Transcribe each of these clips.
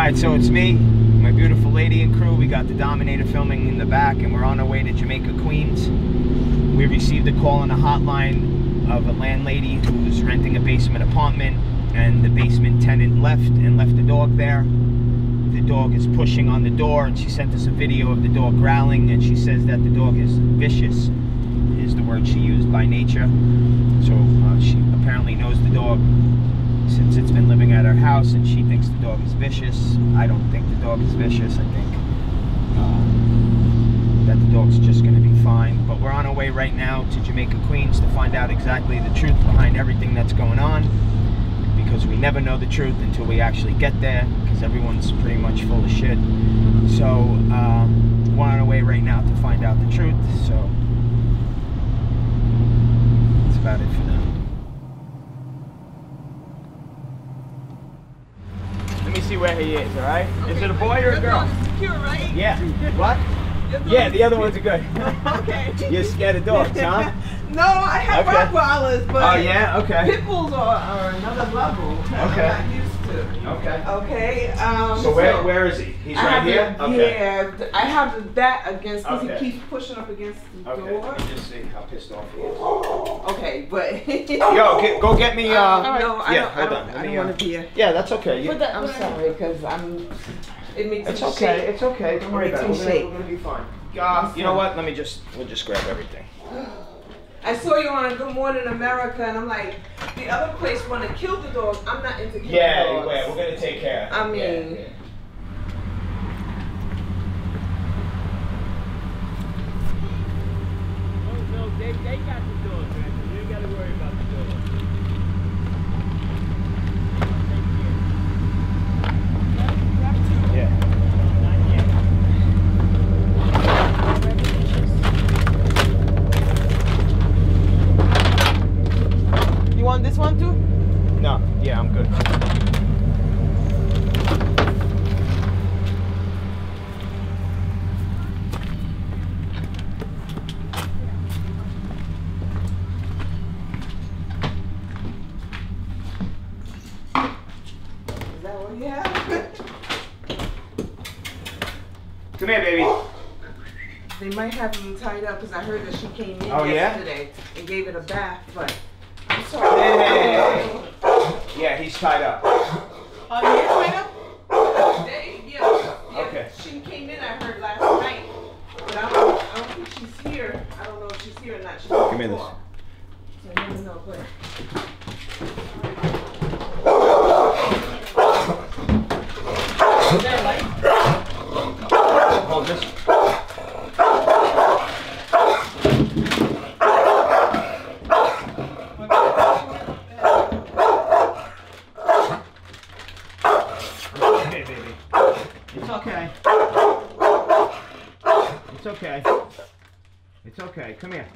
Alright, so it's me, my beautiful lady and crew. We got the Dominator filming in the back, and we're on our way to Jamaica, Queens. We received a call on a hotline of a landlady who's renting a basement apartment, and the basement tenant left the dog there. The dog is pushing on the door, and she sent us a video of the dog growling, and she says that the dog is vicious, is the word she used, by nature. So she apparently knows the dog since it's been living at her house, and she thinks the dog is vicious. I don't think the dog is vicious. I think that the dog's just going to be fine. But we're on our way right now to Jamaica, Queens to find out exactly the truth behind everything that's going on, because we never know the truth until we actually get there, because everyone's pretty much full of shit. So we're on our way right now to find out the truth. So that's about it for now. Let me see where he is, all right? Okay. Is it a boy or a girl? Secure, right? Yeah. What? Yeah, the other ones are good. Okay. You're scared of dogs, huh? No, I have Rottweilers, but oh yeah, okay. Pitbulls are another level that I'm not used to. Okay. Okay. So where is he? He's right here? Okay. Yeah, I have that against because okay. He keeps pushing up against the door. Let me just see how pissed off he is. Okay, but yo, go get me. no, yeah, hold on. I don't want to be here. Yeah, that's okay. I'm sorry, because it makes it's okay. Shake. It's okay. Don't worry about it. We're gonna be fine. You know what? We'll just grab everything. I saw you on Good Morning America, and I'm like, the other place want to kill the dog. I'm not into killing dogs. Yeah, we're gonna take care of it. I mean. Yeah. No, they got the dog, man. You ain't gotta worry about the dog. Yeah. You want this one too? No, yeah, I'm good. Is that what you have? Come here, baby. They might have him tied up because I heard that she came in yesterday and gave it a bath, but I'm sorry. Hey. Yeah, he's tied up. Oh, yeah, tied up? Yeah. Okay. She came in, I heard last night, but I don't think she's here. I don't know if she's here or not. She's Give me this. So I never know, but. Is that light? Hold this. Okay, baby. It's okay. It's okay. It's okay. Come here.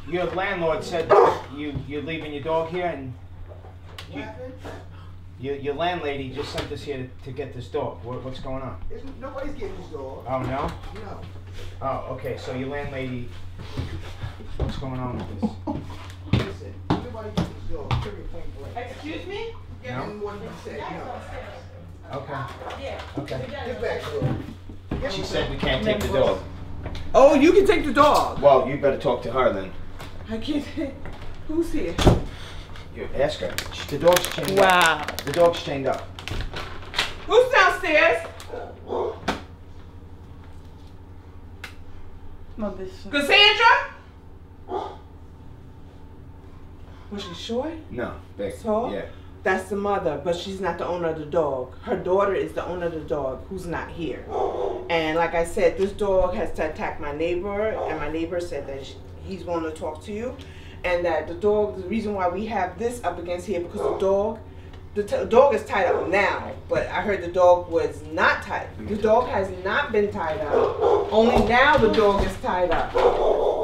Your landlord said that you're leaving your dog here, and your landlady just sent us here to get this dog. What's going on? Nobody's getting this dog. Oh, no? No. Oh, okay, so your landlady, what's going on with this? Listen, nobody gets this dog. Period, point blank. Excuse me? Yeah, No? and what he said, no. Okay. Yeah. Okay. Get back, girl. She said we can't take the dog. Oh, you can take the dog. Well, you better talk to her then. I can't. Who's here? You ask her. The dog's chained Wow. up. The dog's chained up. Who's downstairs? No, this. Cassandra? Was she short? No, big. Tall? Yeah. That's the mother, but she's not the owner of the dog. Her daughter is the owner of the dog, who's not here. And like I said, this dog has attacked my neighbor, and my neighbor said that he's going to talk to you. And that the dog, the reason why we have this up against here, because the dog is tied up now, but I heard the dog was not tied. The dog has not been tied up. Only now the dog is tied up.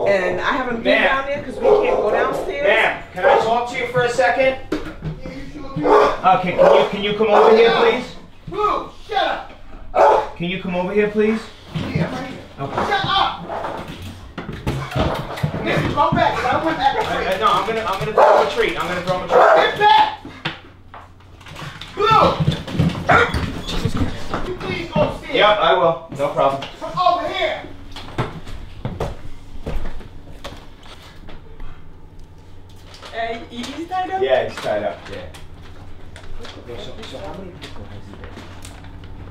And I haven't been down there because we can't go downstairs. Ma'am, can I talk to you for a second? Okay, can you come over here, please? Who? Shut up! Can you come over here, please? Yeah, I'm right here. Okay. Shut up! Listen, go back. I don't want that. No, I'm gonna throw him a treat. I'm gonna throw him a treat. Get back! Blue! You please go upstairs. Yep, I will. No problem. Come over here. He's tied up? Yeah, he's tied up. Yeah. So how many people has he been?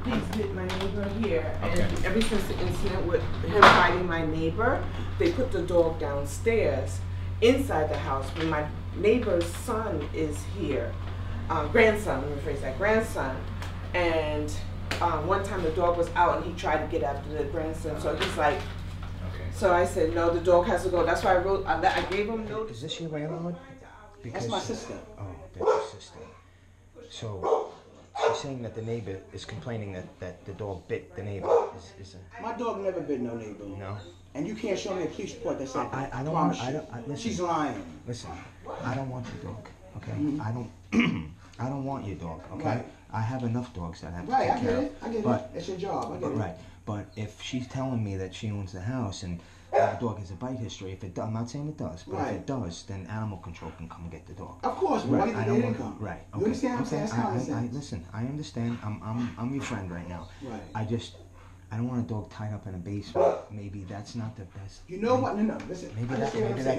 He's bit my neighbor here. Okay. And ever since the incident with him biting my neighbor, they put the dog downstairs inside the house when my neighbor's son is here. Grandson, let me rephrase that, grandson. And one time the dog was out and he tried to get after the grandson. So he's like, so I said, no, the dog has to go. That's why I gave him notice. Is this your landlord? That's my sister. Oh, that's your sister. So she's saying that the neighbor is complaining that the dog bit the neighbor. My dog never bit no neighbor. No. And you can't show me a police report that said that. I don't want. Listen. She's lying. Listen, I don't want your dog. Okay. Mm-hmm. I don't want your dog. Okay. Right. I have enough dogs that I have to Right, take care of. I get it. It's your job. I get it. Right. But if she's telling me that she owns the house and the dog has a bite history, if it does, I'm not saying it does, but if it does, then animal control can come get the dog. Of course, but why do you think they didn't come? Right. You understand what I'm saying? That's common sense. Listen, I understand. I'm your friend right now. Right. I don't want a dog tied up in a basement. Maybe that's not the best. You know what? No, listen. Maybe that's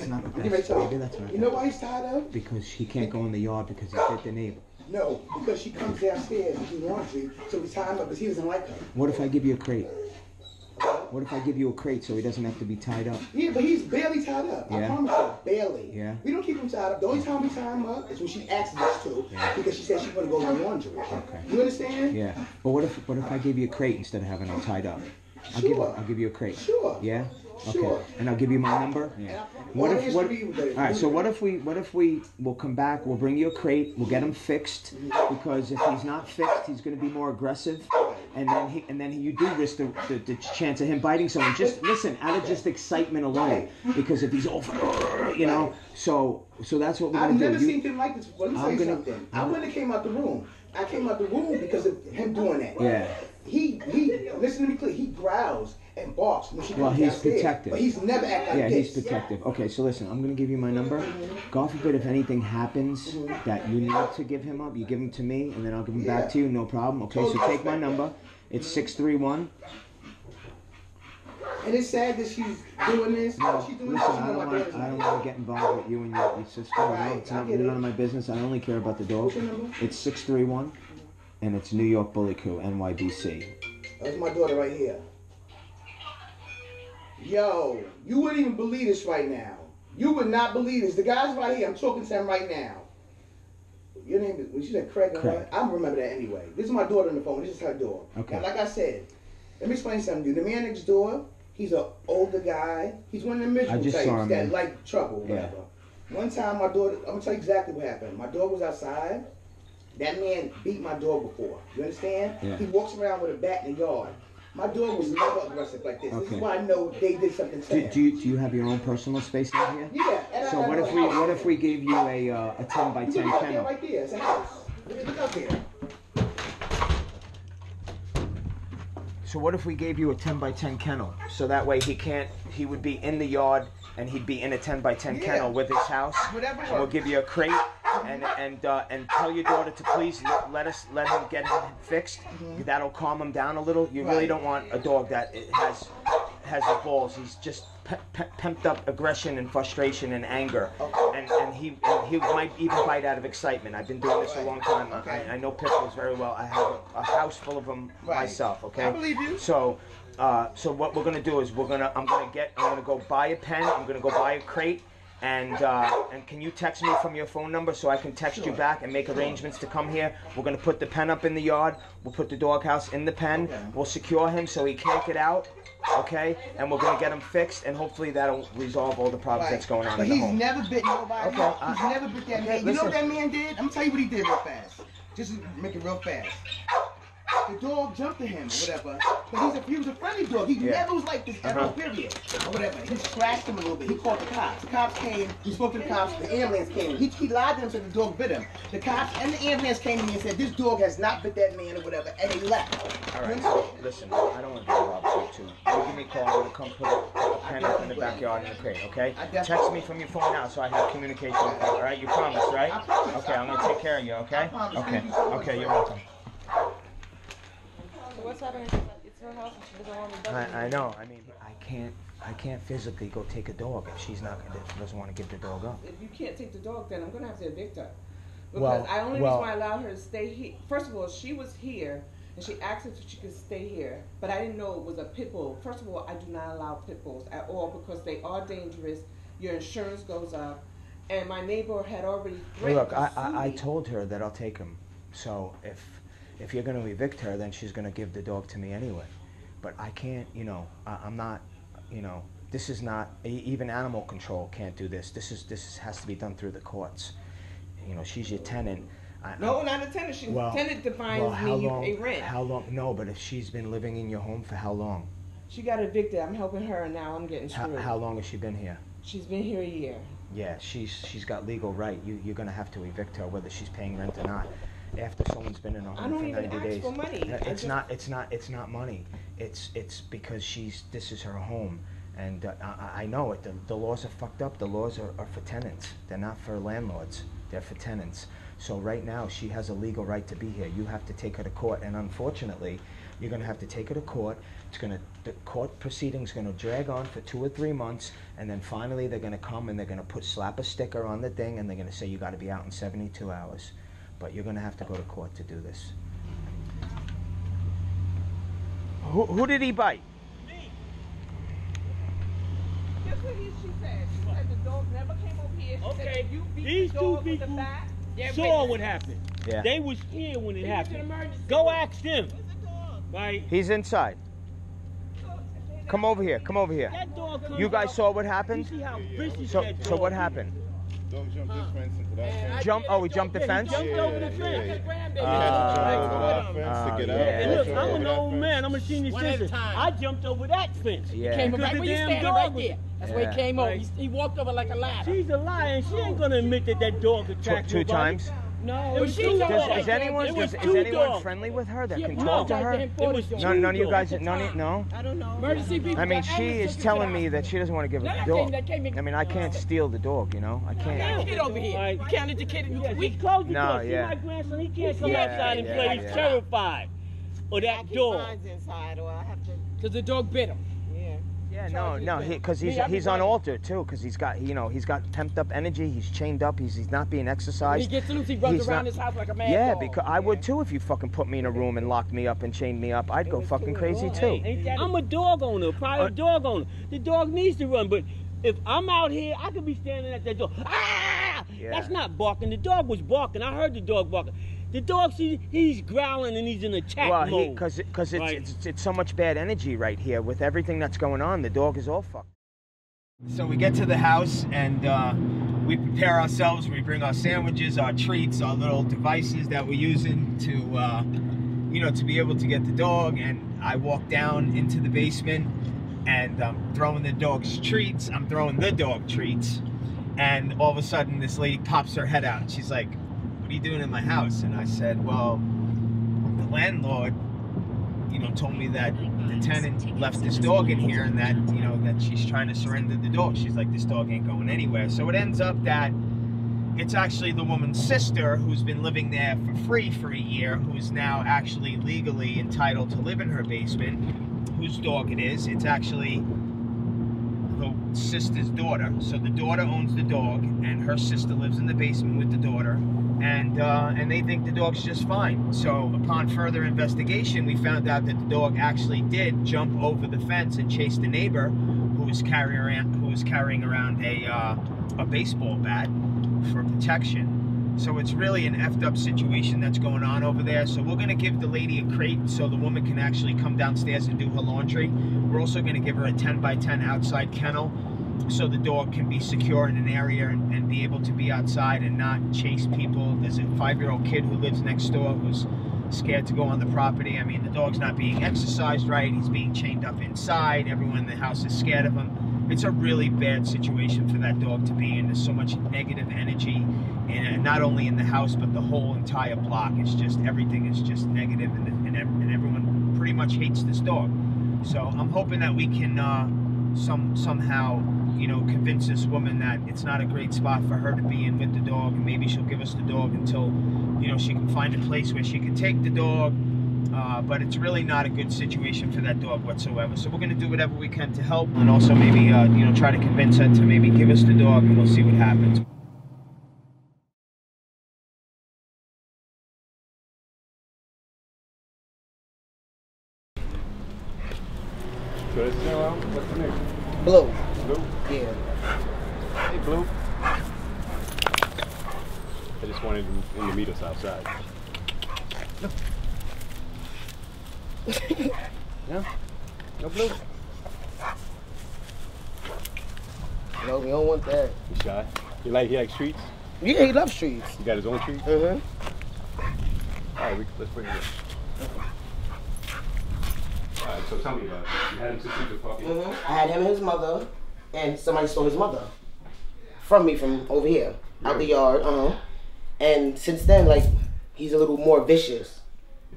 not the best. Maybe that's not. You know why he's tied up? Because he can't go in the yard because he bit the neighbor. No, because she comes downstairs and do laundry, so we tie him up because he doesn't like her. What if I give you a crate? What if I give you a crate so he doesn't have to be tied up? Yeah, but he's barely tied up. Yeah. I promise you, barely. Yeah. We don't keep him tied up. The only time we tie him up is when she asks us to, because she says she's going to go run laundry. Okay. You understand? Yeah. But what if I give you a crate instead of having him tied up? I'll give you a crate. Sure. Yeah. Okay. Sure. And I'll give you my number. Yeah. All right. So what if we will come back? We'll bring you a crate. We'll get him fixed because if he's not fixed, he's going to be more aggressive, and then you do risk the chance of him biting someone. Just listen, out of just excitement alone, because if he's over, you know. So that's what we're going to do. I've never seen him like this before. Let me tell you something. I wouldn't have came out the room. I came out the room because of him doing that. Yeah. He listen to me clearly. He growls and barks when she comes he's downstairs, protective. but he's never act like this. Yeah, he's protective. Okay, so listen, I'm going to give you my number. God forbid if anything happens that you need to give him up, you give him to me, and then I'll give him back to you, no problem. Okay, so take my number. It's 631. And it's sad that she's doing this. No, she's doing listen, this. I don't want to get involved with you and your sister. Right, It's not none of my business. I only care about the dog. It's 631, and it's New York Bully Crew, NYBC. That's my daughter right here. Yo, you wouldn't even believe this right now. You would not believe this. The guy's right here. I'm talking to him right now. Your name is, she said Craig. I remember that anyway. This is my daughter on the phone. This is her door. Okay. Now, like I said, let me explain something to you. The man next door, he's an older guy. He's one of the miserable types that like trouble, whatever. One time my daughter, I'm going to tell you exactly what happened. My dog was outside. That man beat my dog before. You understand? Yeah. He walks around with a bat in the yard. My dog was never aggressive like this. This is why I know they did something to him. Do you have your own personal space out here? Yeah. So what if we gave you a 10 by 10 kennel? kennel? Right there. It's a house. Look up here. So what if we gave you a 10 by 10 kennel? So that way he would be in the yard and he'd be in a 10 by 10 kennel with his house. Whatever. And we'll give you a crate and tell your daughter to please let him get him fixed. That'll calm him down a little. You really don't want a dog that has the balls. He's just pumped up aggression and frustration and anger, and he might even bite out of excitement. I've been doing this a long time. I know Pitbulls very well. I have a house full of them myself. Okay. I believe you. So what we're gonna do is I'm gonna go buy a pen. I'm gonna go buy a crate. And can you text me from your phone number so I can text you back and make arrangements to come here? We're going to put the pen up in the yard. We'll put the doghouse in the pen. We'll secure him so he can't get out, okay? And we're going to get him fixed, and hopefully that'll resolve all the problems that's going on in the home. He's never bit nobody. Okay. He's never bit that man. You know what that man did? I'm going to tell you what he did real fast. Just make it real fast. the dog jumped to him or whatever. But he was a friendly dog. He never was like this ever, period. Or whatever. He scratched him a little bit. He called the cops. The cops came. He spoke to the cops. The ambulance came. He lied to them, said the dog bit him. The cops and the ambulance came to me and said this dog has not bit that man or whatever, and they left. All right, so listen, I don't want to be involved too. You give me a call. I'm gonna come put a pen up in the backyard in the crate, okay? Text me from your phone now so I have communication with you. All right, you promise, right? I promise. Okay, I'm gonna take care of you, okay? I promise. Okay, Thank you so much. okay, you're welcome. So what's happening? It's her house and she doesn't want to. I know. I mean, I can't physically go take a dog if she's not doesn't want to give the dog up. If you can't take the dog, then I'm gonna have to evict her. Because Well, I only reason why I allowed her to stay here. First of all, she was here and she asked if she could stay here, but I didn't know it was a pit bull. First of all, I do not allow pit bulls at all because they are dangerous. Your insurance goes up, and my neighbor had already threatened Look, to sue I me. told her that I'll take him. So if you're going to evict her, then she's going to give the dog to me anyway. But I can't, you know, I'm not, you know, this is not, even animal control can't do this. This has to be done through the courts. You know, she's your tenant. No, not a tenant. Tenant defines me a rent. How long? No, but if she's been living in your home for how long? She got evicted. I'm helping her, and now I'm getting screwed. How long has she been here? She's been here a year. Yeah, she's got legal right. You're going to have to evict her whether she's paying rent or not. After someone's been in a home for 90 days. I don't even ask for money. It's not money. It's because this is her home, and I know it. The laws are fucked up. The laws are for tenants. They're not for landlords. They're for tenants. So right now she has a legal right to be here. You have to take her to court, and unfortunately, you're going to have to take her to court. The court proceeding's going to drag on for 2 or 3 months, and then finally they're going to come and they're going to slap a sticker on the thing, and they're going to say you got to be out in 72 hours. But you're going to have to go to court to do this. Who did he bite? Me. Guess what she said? She said the dog never came over here. She said if you beat These the two dog with the people bat, saw what happened. Yeah. They was here when it happened. Go ask them. Right? He's inside. Come over here. Come over here. That dog comes You guys out. saw what You happened? see how vicious So that so dog what is. happened? Dog jumped this fence into that fence. He jumped the fence? He jumped over the fence. He had to jump over that fence to get out. yeah. And look, Jump over I'm an that old fence. man. I'm a senior One at a citizen. time. I jumped over that fence. Yeah. Came Because right the where you damn standing dog right was- there. That's where Yeah. he came over. Right. He walked over like a ladder. She's a liar, and she ain't gonna admit that dog attacked Two nobody. times? No, It it was was she two told dogs. us. Is anyone It was is two anyone dogs. friendly with her that Yeah, can no, talk to guys, her? they It was imported None of you dogs. guys, no? I don't know. Emergency people. I mean, got she ambulance is took telling her me to that she doesn't want to give No, her that the dog. came in- I mean, I can't steal the dog, you know? I Get can't. the kid over here. Right. You can't let the kid in Yeah, the we closed the No, door. See yeah. my grandson, he can't come Yeah, outside and yeah, play. He's yeah. terrified of that dog. inside, or I have to. Because the dog bit him. Yeah. Yeah, no, because Me, I've he's been unaltered too, because he's got pent up energy. He's chained up. He's not being When exercised. he gets loose, he runs He's around not- his house like a mad Yeah, dog. because I would too if you fucking put me in a room and locked me up and chained me up. I'd go fucking crazy too. I'm a dog owner, private dog owner. The dog needs to run, but if I'm out here, I could be standing at that door. Ah! Yeah. That's not barking. The dog was barking. I heard the dog barking. The dog, he's growling and he's in attack Well, mode. because Right. it's so much bad energy right here with everything that's going on. The dog is all fucked. So we get to the house and we prepare ourselves. We bring our sandwiches, our treats, our little devices that we're using to, to be able to get the dog. And I walk down into the basement and I'm throwing the dog's treats. I'm throwing the dog treats. And all of a sudden, this lady pops her head out. She's like, "What are you doing in my house?" And I said, "Well, the landlord, told me that the tenant left this dog in here and that, that she's trying to surrender the dog." She's like, "This dog ain't going anywhere." So it ends up that it's actually the woman's sister who's been living there for free for a year, who's now actually legally entitled to live in her basement, whose dog it is. It's actually the sister's daughter. So the daughter owns the dog and her sister lives in the basement with the daughter, and they think the dog's just fine. So upon further investigation, we found out that the dog actually did jump over the fence and chase the neighbor who was carrying around a baseball bat for protection. So it's really an effed up situation that's going on over there. So we're gonna give the lady a crate so the woman can actually come downstairs and do her laundry. We're also gonna give her a 10 by 10 outside kennel so the dog can be secure in an area and be able to be outside and not chase people. There's a 5-year-old kid who lives next door who's scared to go on the property. I mean, the dog's not being exercised right. He's being chained up inside. Everyone in the house is scared of him. It's a really bad situation for that dog to be in. There's so much negative energy, and not only in the house, but the whole entire block. It's just, everything is just negative, and everyone pretty much hates this dog. So I'm hoping that we can somehow, you know, convince this woman that it's not a great spot for her to be in with the dog, and maybe she'll give us the dog until, you know, she can find a place where she can take the dog. But it's really not a good situation for that dog whatsoever. So we're going to do whatever we can to help, and also maybe, you know, try to convince her to maybe give us the dog, and we'll see what happens. So this is what's the name? Blue. Blue? Yeah. Hey, Blue. I just wanted him to meet us outside. No? No Blue? No, we don't want that. You shy? He likes treats? Yeah, he loves treats. He got his own treats? Mm-hmm. All right, let's bring it in. All right, so tell me about it. You had him since he was a puppy? Mm-hmm. I had him and his mother, and somebody stole his mother from me from over here, out the yard. And since then, like, he's a little more vicious.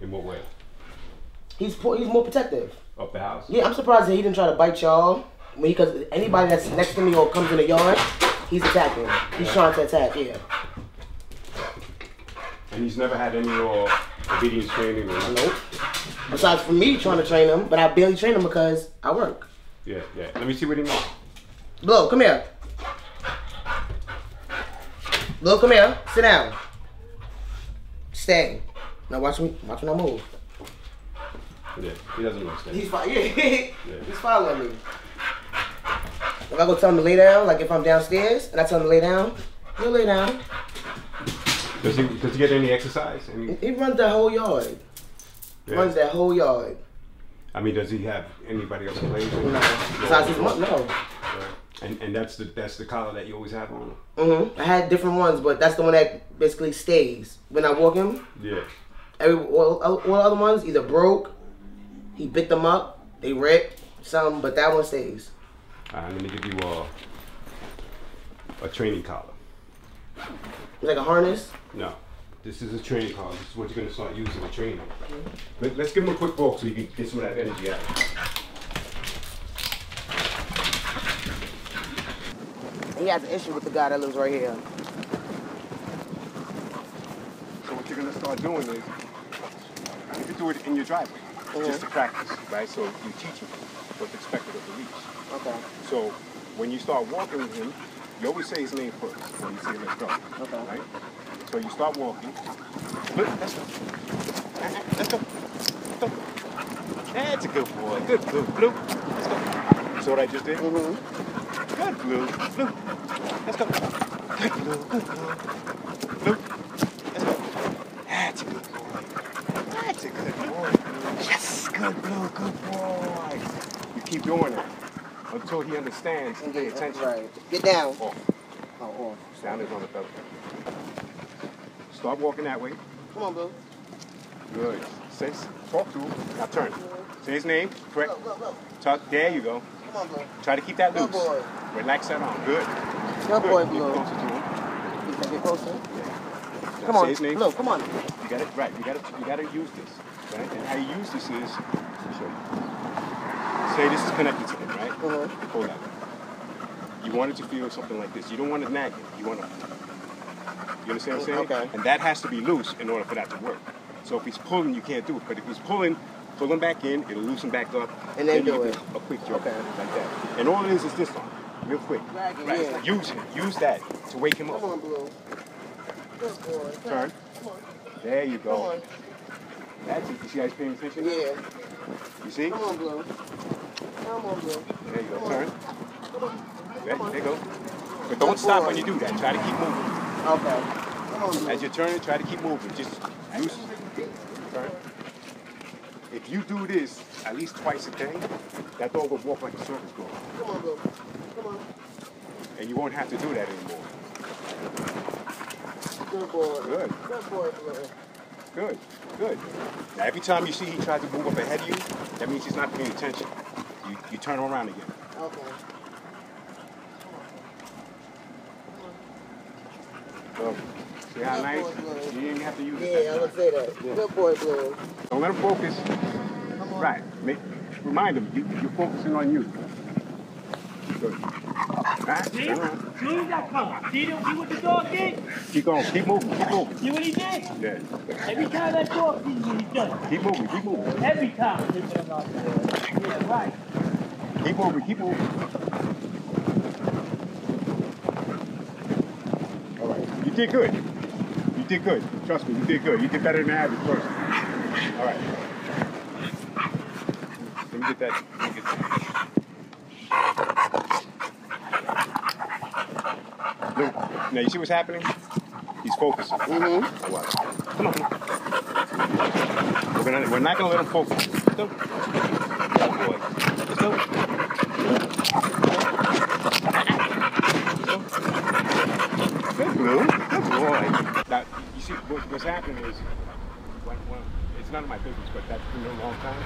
In what way? He's more protective. Of the house? Yeah, I'm surprised that he didn't try to bite y'all. Because anybody that's next to me or comes in the yard, he's attacking. He's trying to attack, yeah. And he's never had any obedience training or nothing? Nope. Besides for me trying to train him, but I barely train him because I work. Yeah, yeah. Let me see what he knows. Blow, come here. Blow, come here. Sit down. Stay. Now watch me. Watch when I move. Yeah, he doesn't understand. He's fine. Yeah, he's following me. If I go tell him to lay down, like if I'm downstairs and I tell him to lay down, he'll lay down. Does he get any exercise? He runs that whole yard. Yeah. Runs that whole yard. I mean, does he have anybody else playing with him? No. Besides his mom, no. Yeah. And that's the collar that you always have on him? Mm-hmm. I had different ones, but that's the one that basically stays. When I walk him, yeah. All the other ones either broke, he bit them up, they ripped, some, but that one stays. I'm going to give you a training collar. Like a harness? No. This is a training collar. This is what you're going to start using to train him. Let's give him a quick walk so you can get some of that energy out. He has an issue with the guy that lives right here. So what you're going to start doing is, you can do it in your driveway, just to practice, right? So you teach him what's expected of the leash. Okay. So when you start walking with him, you always say his name first when you say let's go. Okay. Right? So you start walking. Look, let's go. Let's go. Let's go. That's a good boy. Good Blue. Blue. Let's go. So what I just did? Mm-hmm. Good Blue. Blue. Let's go. Good Blue. Good Blue. Blue. Let's go. That's a good boy. That's a good boy. Yes. Good Blue. Good boy. You keep doing it until he understands and pay attention. Right. Get down. Off. Oh, off. Down is on the belly. Start walking that way. Come on, Blue. Good. Talk to him. Now turn. Say his name. Correct. Go. Talk. There you go. Come on, Blue. Try to keep that loose. Good boy. Relax that arm. Good. Good boy, Get Blue. closer to him. You can get closer. Yeah. Come Say on, his name. Blue. Come on. You got it right. You got to use this. Right? And how you use this is, let me show you. Say this is connected to him, right? Hold that. You want it to feel something like this. You don't want it nagging. You want to. You understand what I'm saying? Okay. And that has to be loose in order for that to work. So if he's pulling, you can't do it. But if he's pulling him back in, it'll loosen back up. And then you do get it. a quick jerk Okay. like that. And all it is this arm, real quick. Dragging, Right. yeah. Use it. Use that to wake him up. Come on, Blue. Good boy. Turn. Come on. There you go. Come on. That's it. You see how he's paying attention? Yeah. You see? Come on, Blue. Come on, Blue. There you go. Turn. Come on. There you go. But don't stop when you do that. Try to keep moving. Okay. Come on, Blue. As you're turning, try to keep moving. Just use turn. If you do this at least twice a day, that dog will walk like a circus dog. Come on, Blue. Come on. And you won't have to do that anymore. Good boy. Good. Good boy, Blue. Good. Good. Now, every time you see he tries to move up ahead of you, that means he's not paying attention. You turn him around again. Okay. So, see how nice? You didn't have to use it. Yeah, I would say that. Yeah. Good boy, Blue. Don't let him focus. Right. Remind him, you're focusing on you. Good. Right. See? See that coming. See what the dog did? Keep going. Keep moving. Keep moving. See what he did? Yeah. Every time that dog sees what he does. Keep moving. Keep moving. Every time. Yeah, right. Keep moving. Keep moving. All right. You did good. You did good. Trust me, you did good. You did better than the average person. All right. Let me get that. Look, now you see what's happening? He's focusing. Mm-hmm. Come on. We're not gonna let him focus. Let's go. Good boy. Let's go. Good Blue. Good boy. Now you see what's happening is it's none of my business, but that's been a long time.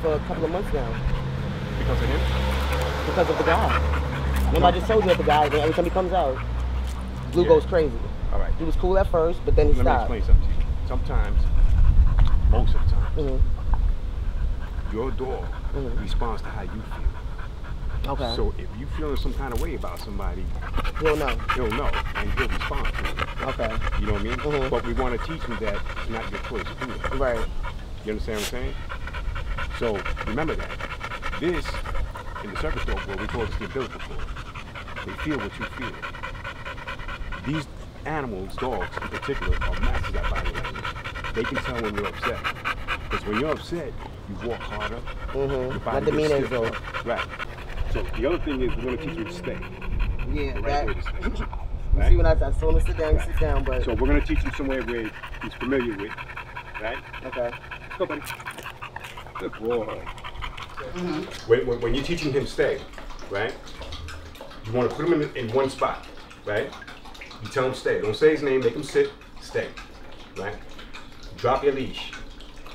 For a couple of months now. Because of him? Because of the guy. Remember I just told you that the guy, every time he comes out, Blue goes crazy. All right. He was cool at first, but then he stopped. Let me explain something to you. Sometimes, most of the time, your dog responds to how you feel. Okay. So if you feeling some kind of way about somebody, he'll know. He'll know, and he'll respond to it. Okay. You know what I mean? But we want to teach him that it's not your choice to do it. Right. You understand what I'm saying? So remember that. This, in the service dog world, we call this the umbilical cord. They feel what you feel. These animals, dogs in particular, are masters at body language. They can tell when you're upset. Because when you're upset, you walk harder. Your body gets stiffer. Right. So the other thing is we're going to teach you to stay. Yeah, the right way to stay. You see when I told him to sit down, sit down, but... So we're going to teach him somewhere where he's familiar with, right? Okay. Go, buddy. Good boy. When you're teaching him to stay, right? You want to put him in one spot, right? You tell him stay. Don't say his name, make him sit, stay, right? Drop your leash.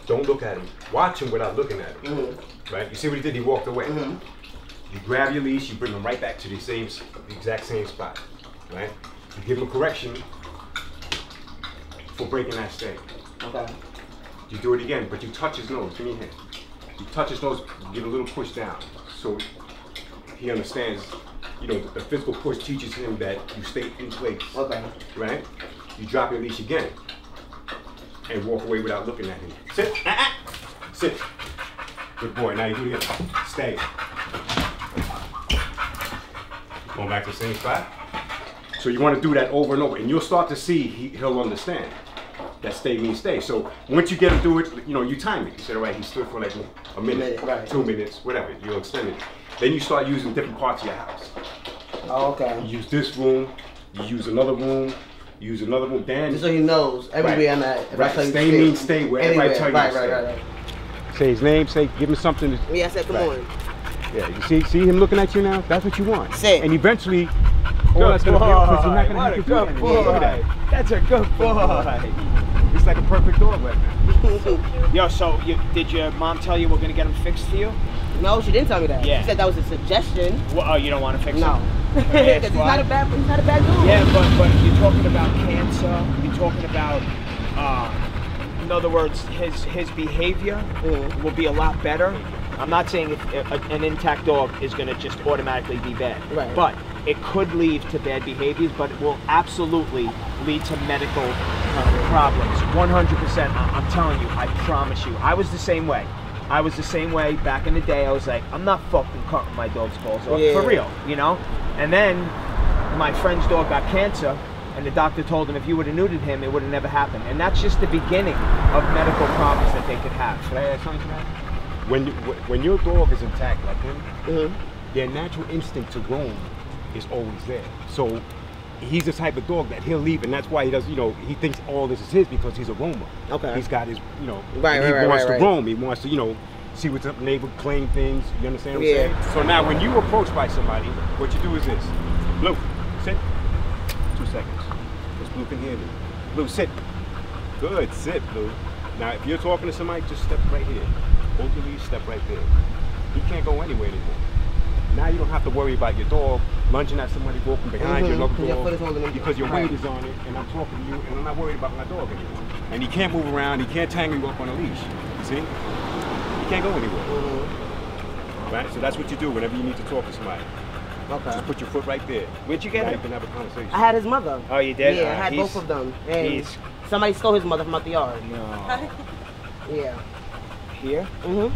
Don't look at him. Watch him without looking at him, right? You see what he did? He walked away. You grab your leash, you bring him right back to the exact same spot, right? You give him a correction for breaking that stay. Okay. You do it again, but you touch his nose. Give me a hand. You touch his nose, give a little push down, so he understands. You know, the physical push teaches him that you stay in place. Okay. Right? You drop your leash again and walk away without looking at him. Sit. Sit. Good boy. Now you do it again. Stay. Going back to the same spot. So you want to do that over and over, and you'll start to see he'll understand that stay means stay. So once you get him through it, you know, you time it. You said, all right, he stood for like a minute, 2 minutes, whatever. You'll extend it. Then you start using different parts of your house. Oh, okay. You use this room, you use another room, you use another room. Then just so he knows everywhere I'm at. Right. Stay means stay wherever I tell you to stay. Right. Say his name. Say, give him something. Yeah, I said come on. Yeah, you see him looking at you now. That's what you want. Sit. And eventually, all that's gonna be because you're not gonna have to do anything. Look at that. That's a good boy. It's like a perfect dog right now. Yo, so did your mom tell you we're gonna get him fixed for you? No, she didn't tell me that. Yeah. She said that was a suggestion. Well, oh, you don't want to fix him? No. Because he's not a bad dude. Yeah, but you're talking about cancer. You're talking about, in other words, his behavior will be a lot better. I'm not saying an intact dog is going to just automatically be bad, right. But it could lead to bad behaviors, but it will absolutely lead to medical problems. 100%. I'm telling you, I promise you. I was the same way. Back in the day. I was like, I'm not fucking cutting my dog's balls off, for real, you know? And then my friend's dog got cancer, and the doctor told him if you would have neutered him, it would have never happened. And that's just the beginning of medical problems that they could have. Can I add something to that? When your dog is intact like him, their natural instinct to roam is always there. So he's the type of dog that he'll leave, and that's why he does. You know, he thinks all this is his because he's a roamer. Okay. He's got his, you know, he wants to roam. He wants to, you know, see what's up, neighbor, claim things. You understand what I'm saying? So now, when you approach by somebody, what you do is this: Blue, sit. 2 seconds. Because Blue can hear me. Blue, sit. Good, sit, Blue. Now, if you're talking to somebody, just step right here. Both of these, step right there. He can't go anywhere anymore. Now you don't have to worry about your dog lunging at somebody walking behind your dog because your weight is on it, and I'm talking to you, and I'm not worried about my dog anymore. And he can't move around, he can't tangle you up on a leash. You see? He can't go anywhere. Right? So that's what you do whenever you need to talk to somebody. Okay. Just put your foot right there. Where'd you get now it? you can have a conversation. I had his mother. Oh, you did? Yeah, I had both of them. And somebody stole his mother from out the yard. No. Yeah. Here? No.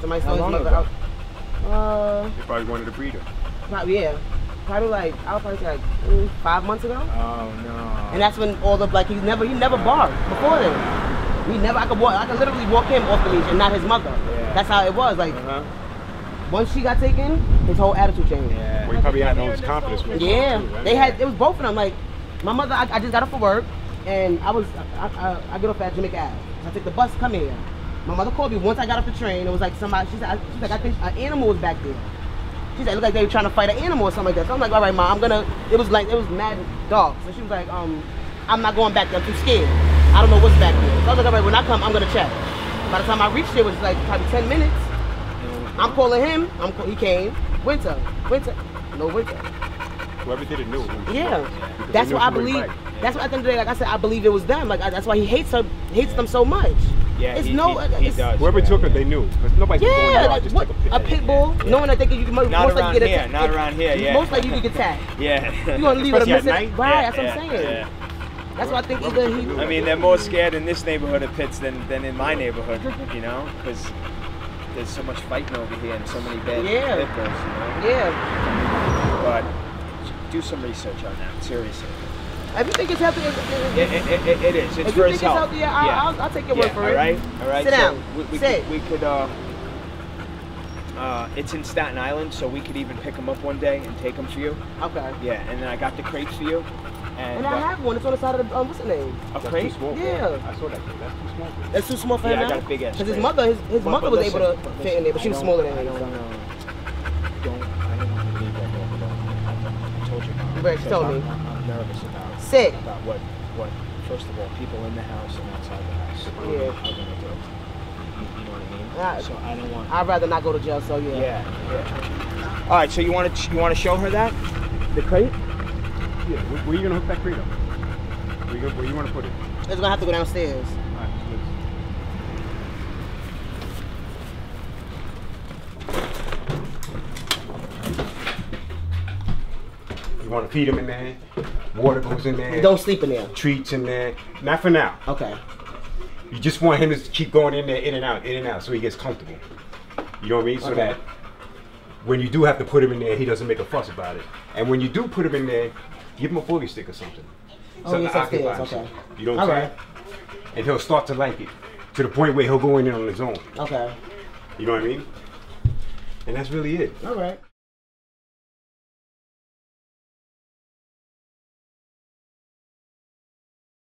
Somebody stole his mother out. You probably wanted a breeder. Probably, yeah. Probably like, I would probably say like 5 months ago. Oh, no. And that's when all the, like, he never barked before then. I could literally walk him off the leash and not his mother. Yeah. That's how it was. Like, once she got taken, his whole attitude changed. Yeah. Well, he probably had all his confidence with yeah. too, right? They had, it was both of them. Like, my mother, I just got off for work, and I get off at Jamaica Ave. So I take the bus, come here. My mother called me once I got off the train. It was like somebody, she's like, I think an animal was back there. She said, it looked like they were trying to fight an animal or something like that. So I'm like, all right, Mom, it was mad dogs. So she was like, I'm not going back there, I'm too scared. I don't know what's back there. So I was like, all right, when I come, I'm gonna check. By the time I reached it was like probably 10 minutes. I'm calling him, he came, winter, no winter. Whoever did it knew. Yeah, that's what I believe. That's what at the end of the day, like I said, I believe it was them. Like that's why he hates them so much. Yeah, it's he does. Whoever took it, they knew. Because nobody's going to like just what, take a pit bull, knowing that they could most likely get attacked. Not around here, yeah. Most likely you could get attacked. Yeah. You want to leave it a missing? night? Right, that's what I'm saying. Yeah. That's why I think either he. I mean, they're more scared in this neighborhood of pits than in my neighborhood, you know, because there's so much fighting over here and so many bad pit bulls, you know. Yeah. But do some research on that, seriously. If you think it's healthy, it is. It's for his health. I'll take your word for it. All right. Sit down. We could. It's in Staten Island, so we could even pick him up one day and take him for you. Okay. Yeah, and then I got the crates for you. And I have one. It's on the side of the what's the name? A crate? Yeah. I saw that thing. That's too small. That's too small for him. Yeah, I got a big ass. Because his mother was able to fit in there, but she was smaller than him. I don't want to leave that dog alone. I told you. You better tell me. I'm nervous about what first of all, people in the house and outside the house are gonna do. You know what I mean? So I don't want. I'd rather not go to jail. So yeah. Yeah. All right. So you want to show her that the crate? Yeah. Where you gonna hook that crate up? Where you want to put it? It's gonna have to go downstairs. All right. You want to feed him in there? Water goes in there. Don't sleep in there. Treats in there. Not for now. Okay. You just want him to keep going in there, in and out, so he gets comfortable. You know what I mean? So that when you do have to put him in there, he doesn't make a fuss about it. And when you do put him in there, give him a bully stick or something. Something to occupy himself. You know what I'm saying? And he'll start to like it to the point where he'll go in there on his own. Okay. You know what I mean? And that's really it. All right.